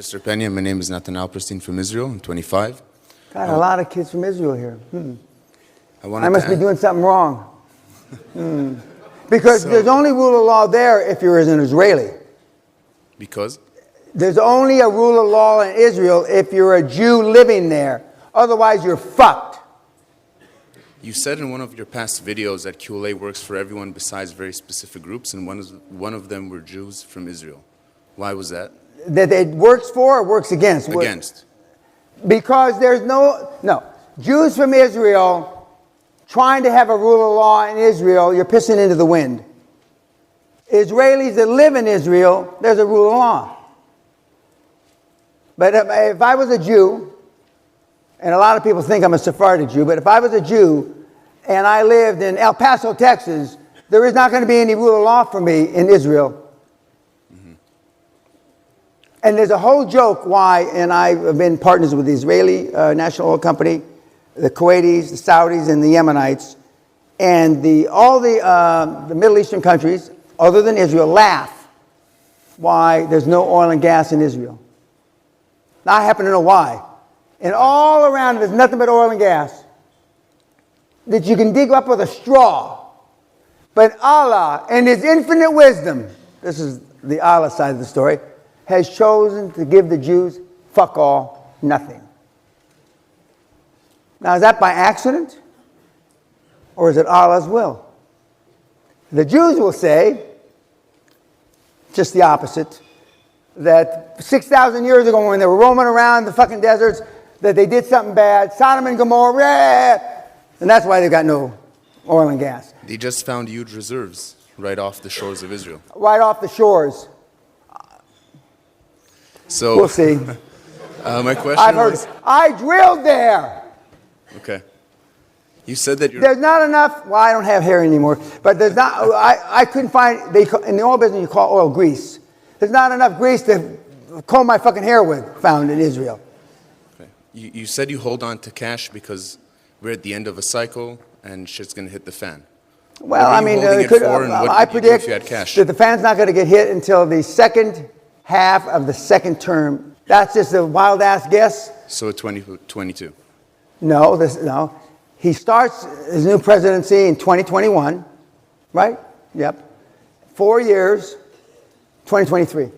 Mr. Pena, my name is Nathan Alperstein from Israel. I'm 25. Got a lot of kids from Israel here. I must be doing something wrong. Because there's only rule of law there if you're an Israeli. Because? There's only a rule of law in Israel if you're a Jew living there. Otherwise, you're fucked. You said in one of your past videos that QLA works for everyone besides very specific groups, and one of them were Jews from Israel. Why was that? That it works for or works against? Against. Because there's no. Jews from Israel trying to have a rule of law in Israel, you're pissing into the wind. Israelis that live in Israel, there's a rule of law. But if I was a Jew, and a lot of people think I'm a Sephardic Jew, but if I was a Jew and I lived in El Paso, Texas, there is not going to be any rule of law for me in Israel. And there's a whole joke why, and I've been partners with the Israeli National Oil Company, the Kuwaitis, the Saudis, and the Yemenites, and all the Middle Eastern countries, other than Israel, laugh why there's no oil and gas in Israel. Now, I happen to know why. And all around there's nothing but oil and gas that you can dig up with a straw. But Allah, in His infinite wisdom, this is the Allah side of the story, has chosen to give the Jews fuck all, nothing. Now, is that by accident? Or is it Allah's will? The Jews will say, just the opposite, that 6,000 years ago when they were roaming around the fucking deserts, that they did something bad, Sodom and Gomorrah, and that's why they've got no oil and gas. They just found huge reserves right off the shores of Israel. Right off the shores. So we'll see. My question was... I drilled there. Okay. You said that there's not enough, well, I don't have hair anymore, but there's not, I couldn't find, in the oil business you call oil grease. There's not enough grease to comb my fucking hair with, found in Israel. Okay. You said you hold on to cash because we're at the end of a cycle and shit's going to hit the fan. Well, I mean, I predict that the fan's not going to get hit until the second half of the second term. That's just a wild-ass guess. So 2022? No. He starts his new presidency in 2021, right? Yep. 4 years, 2023.